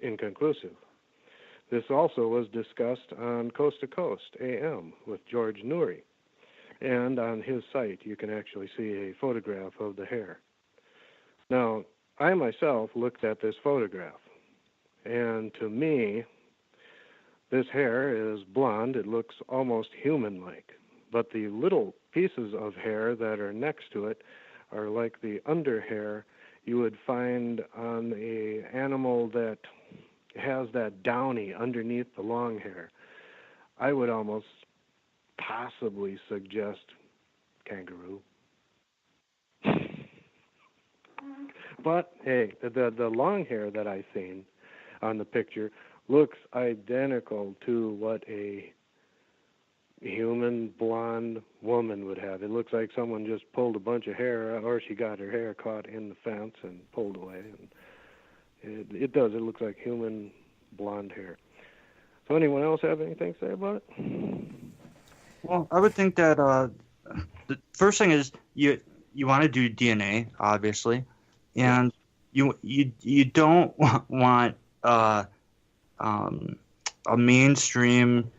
inconclusive. This also was discussed on Coast to Coast AM with George Noory. And on his site, you can actually see a photograph of the hair. Now, I myself looked at this photograph, and to me, this hair is blonde. It looks almost human-like. But the little pieces of hair that are next to it are like the underhair you would find on an animal that has that downy underneath the long hair. I would almost possibly suggest kangaroo. But hey, the long hair that I've seen on the picture looks identical to what a human blonde woman would have. It looks like someone just pulled a bunch of hair, or she got her hair caught in the fence and pulled away. And it does. It looks like human blonde hair. So anyone else have anything to say about it? Well, I would think that the first thing is you want to do DNA, obviously, and you don't want a mainstream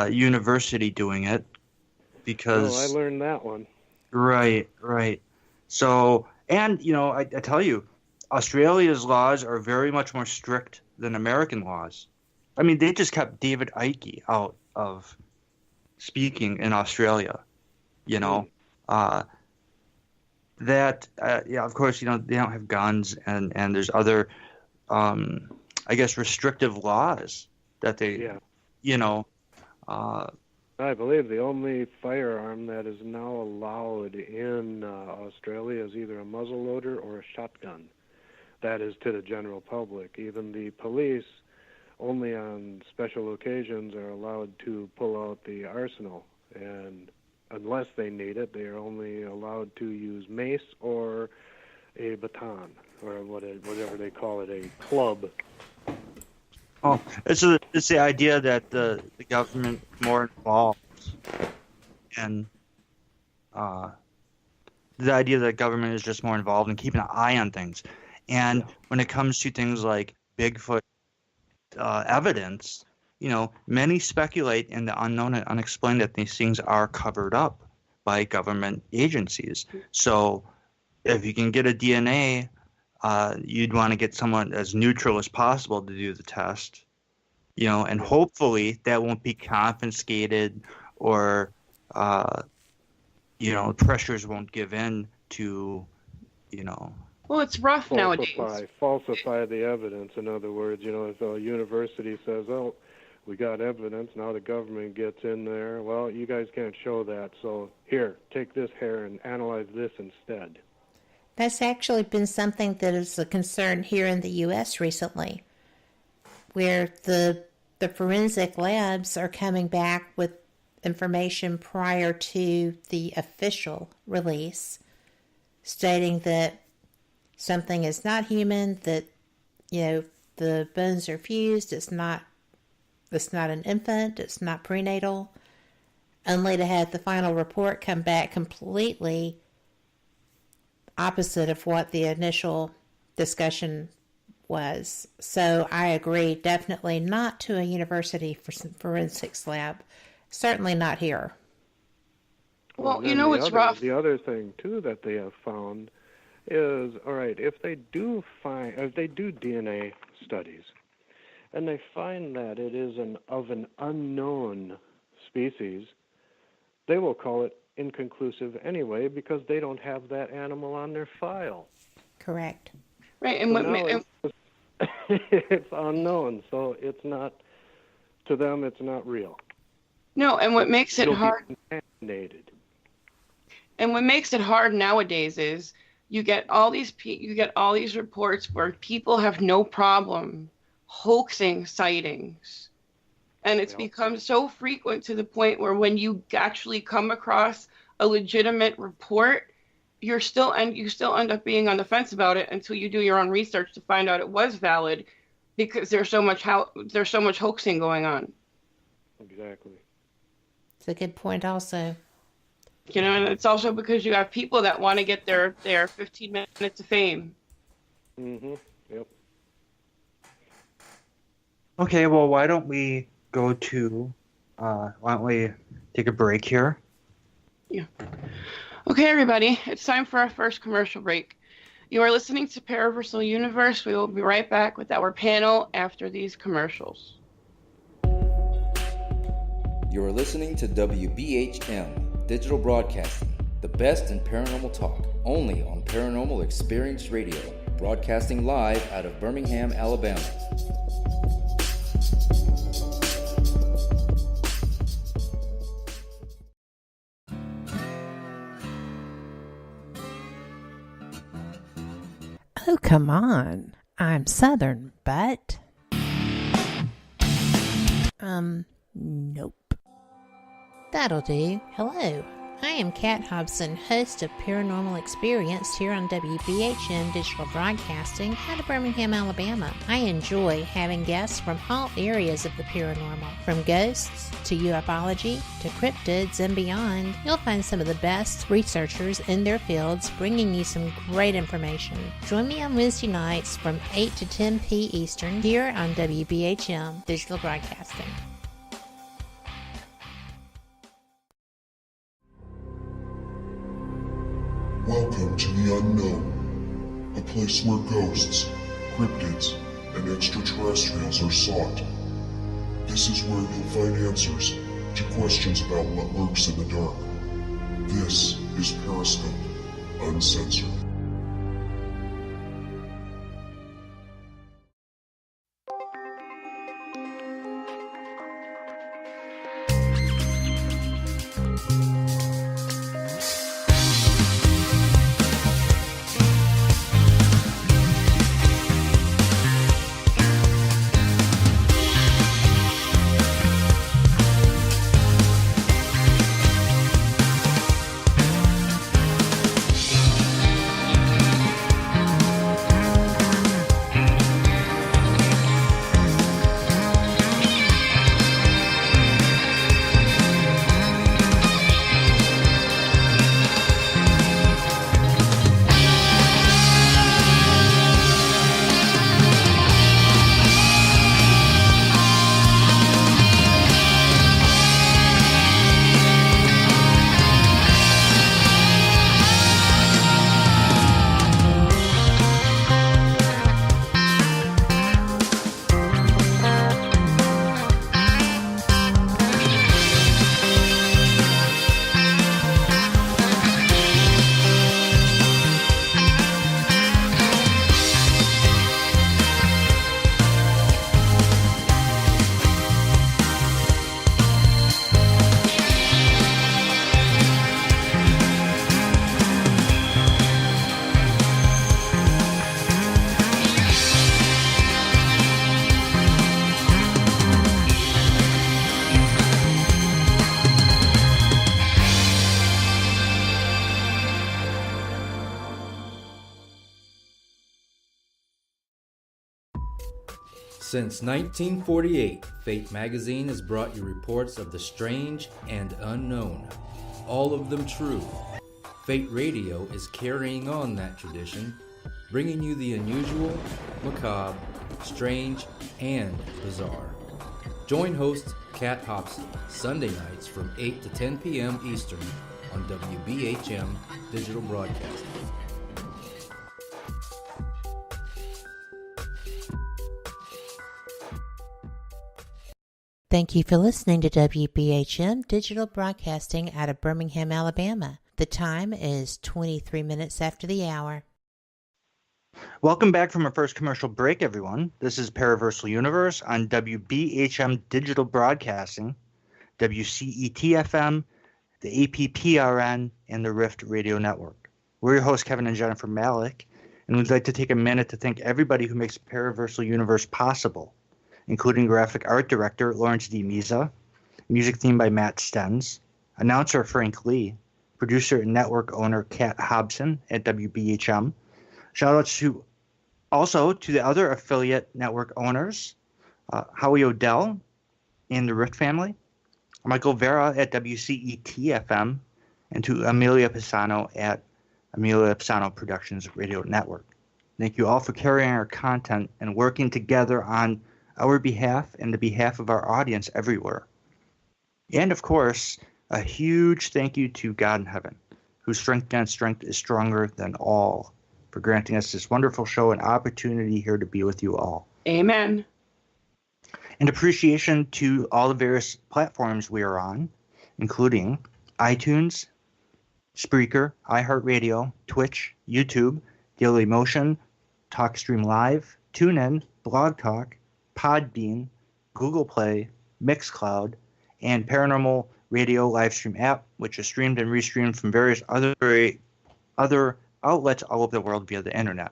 university doing it, because I learned that one. Right. So, and I tell you, Australia's laws are very much more strict than American laws. I mean, they just kept David Icke out of speaking in Australia, of course, they don't have guns, and there's other, I guess, restrictive laws that they, I believe the only firearm that is now allowed in Australia is either a muzzleloader or a shotgun. That is to the general public. Even the police, only on special occasions, are allowed to pull out the arsenal. And unless they need it, they are only allowed to use mace or a baton, or whatever they call it, a club. Oh, it's the idea that the government is more involved, and the idea that government is just more involved in keeping an eye on things. And when it comes to things like Bigfoot evidence, many speculate in the unknown and unexplained that these things are covered up by government agencies. So if you can get a DNA, you'd want to get someone as neutral as possible to do the test, and hopefully that won't be confiscated, or, pressures won't give in to, Well, it's rough nowadays. Falsify the evidence. In other words, if a university says, oh, we got evidence, now the government gets in there, well, you guys can't show that, so here, take this hair and analyze this instead. That's actually been something that is a concern here in the U.S. recently, where the forensic labs are coming back with information prior to the official release, stating that something is not human, that, the bones are fused, it's not an infant, it's not prenatal, only to have the final report come back completely opposite of what the initial discussion was. So I agree, definitely not to a university forensics lab. Certainly not here. Well, it's rough. The other thing, too, that they have found is, all right, if they do DNA studies, and they find that it is of an unknown species, they will call it inconclusive anyway, because they don't have that animal on their file. Correct. Right, and so it's unknown, so it's not, to them, it's not real. No, and what makes it hard. Contaminated. And what makes it hard nowadays is you get all these reports where people have no problem hoaxing sightings. And it's become so frequent to the point where when you actually come across a legitimate report, you still end up being on the fence about it until you do your own research to find out it was valid, because there's so much hoaxing going on. Exactly. It's a good point also. And it's also because you have people that want to get their 15 minutes of fame. Mm-hmm. Yep. Okay, well, why don't we take a break here? Yeah. Okay, everybody, it's time for our first commercial break. You are listening to Paraversal Universe. We will be right back with our panel after these commercials. You are listening to WBHM Digital Broadcasting, the best in paranormal talk, only on Paranormal Experience Radio, broadcasting live out of Birmingham, Alabama. Oh, come on. I'm Southern, but... Nope. That'll do. Hello. I am Kat Hobson, host of Paranormal Experience here on WBHM Digital Broadcasting out of Birmingham, Alabama. I enjoy having guests from all areas of the paranormal, from ghosts to ufology to cryptids and beyond. You'll find some of the best researchers in their fields bringing you some great information. Join me on Wednesday nights from 8 to 10 p. Eastern here on WBHM Digital Broadcasting. Welcome to the unknown, a place where ghosts, cryptids, and extraterrestrials are sought. This is where you'll find answers to questions about what lurks in the dark. This is Periscope Uncensored. Since 1948, Fate magazine has brought you reports of the strange and unknown, all of them true. Fate Radio is carrying on that tradition, bringing you the unusual, macabre, strange, and bizarre. Join host Kat Hobson Sunday nights from 8 to 10 p.m. Eastern on WBHM Digital Broadcasting. Thank you for listening to WBHM Digital Broadcasting out of Birmingham, Alabama. The time is 23 minutes after the hour. Welcome back from our first commercial break, everyone. This is Paraversal Universe on WBHM Digital Broadcasting, WCET-FM, the APPRN, and the Rift Radio Network. We're your hosts, Kevin and Jennifer Malek, and we'd like to take a minute to thank everybody who makes Paraversal Universe possible, including graphic art director Lawrence D. Miza, music theme by Matt Stenz, announcer Frank Lee, producer and network owner Kat Hobson at WBHM. Shoutouts also to the other affiliate network owners, Howie Odell and the Rift family, Michael Vera at WCET-FM, and to Amelia Pisano at Amelia Pisano Productions Radio Network. Thank you all for carrying our content and working together on our behalf and the behalf of our audience everywhere. And of course, a huge thank you to God in heaven, whose strength against strength is stronger than all, for granting us this wonderful show and opportunity here to be with you all. Amen. And appreciation to all the various platforms we are on, including iTunes, Spreaker, iHeartRadio, Twitch, YouTube, Daily Motion, TalkStream Live, TuneIn, Blog Talk, Podbean, Google Play, Mixcloud, and Paranormal Radio Livestream app, which is streamed and restreamed from various other outlets all over the world via the internet.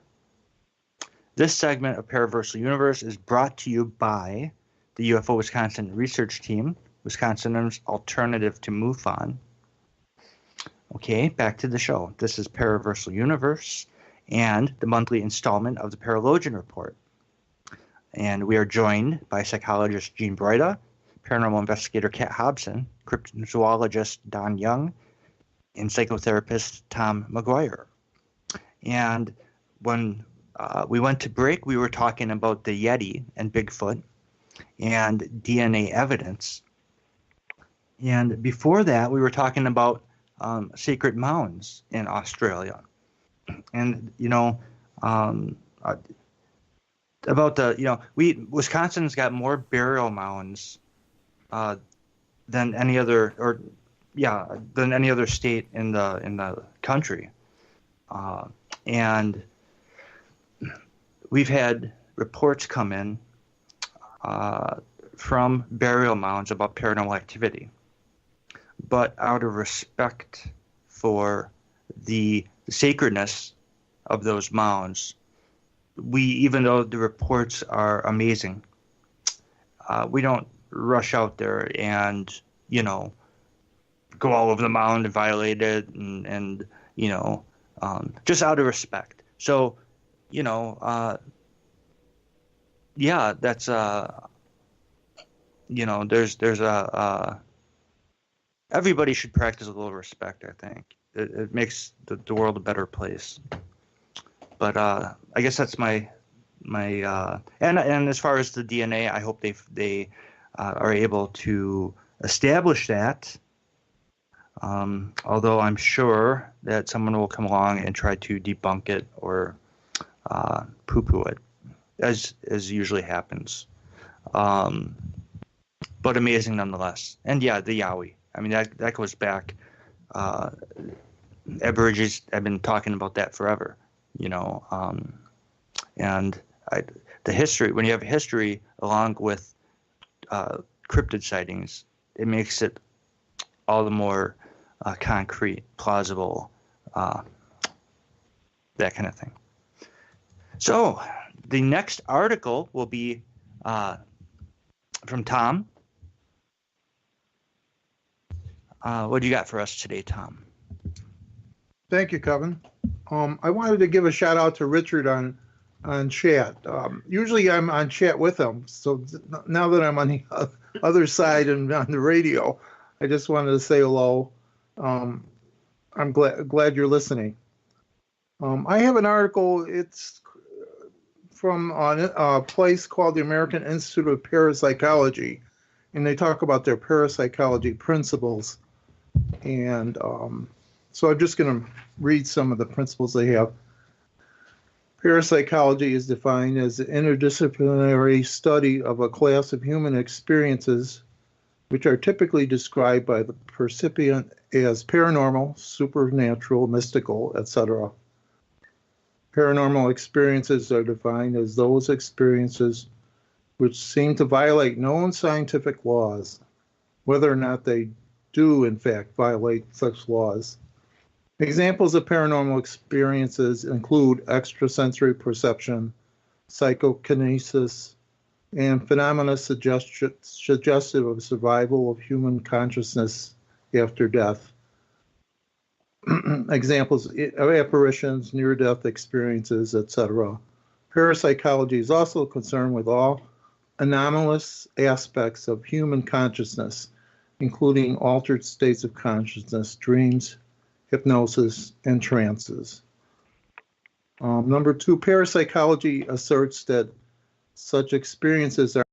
This segment of Paraversal Universe is brought to you by the UFO Wisconsin Research Team, Wisconsin's alternative to MUFON. Okay, back to the show. This is Paraversal Universe and the monthly installment of the Paralogian Report. And we are joined by psychologist Jean Broida, paranormal investigator Kat Hobson, cryptozoologist Don Young, and psychotherapist Tom McGuire. And when we went to break, we were talking about the Yeti and Bigfoot and DNA evidence. And before that, we were talking about sacred mounds in Australia. And, about the, Wisconsin's got more burial mounds than any other, than any other state in the country. And we've had reports come in from burial mounds about paranormal activity. But out of respect for the sacredness of those mounds, even though the reports are amazing, we don't rush out there and, go all over the mound and violate it and just out of respect. So, that's, there's everybody should practice a little respect, I think. It makes the world a better place. But I guess that's my and as far as the DNA, I hope they are able to establish that. Although I'm sure that someone will come along and try to debunk it or poo-poo it, as usually happens. But amazing nonetheless. And yeah, the Yowie. I mean, that goes back. Aborigines have been talking about that forever, and the history. When you have history along with cryptid sightings, it makes it all the more concrete, plausible, that kind of thing. So the next article will be from Tom. What do you got for us today, Tom? Thank you, Kevin. I wanted to give a shout out to Richard on chat. Usually I'm on chat with him, so now that I'm on the other side and on the radio, I just wanted to say hello. I'm glad you're listening. I have an article. It's from a place called the American Institute of Parapsychology, and they talk about their parapsychology principles. And so I'm just going to read some of the principles they have. Parapsychology is defined as an interdisciplinary study of a class of human experiences which are typically described by the percipient as paranormal, supernatural, mystical, etc. Paranormal experiences are defined as those experiences which seem to violate known scientific laws, whether or not they do, in fact, violate such laws. Examples of paranormal experiences include extrasensory perception, psychokinesis, and phenomena suggestive of survival of human consciousness after death. Examples of apparitions, near-death experiences, etc. Parapsychology is also concerned with all anomalous aspects of human consciousness, including altered states of consciousness, dreams, hypnosis, and trances. Number two, parapsychology asserts that such experiences are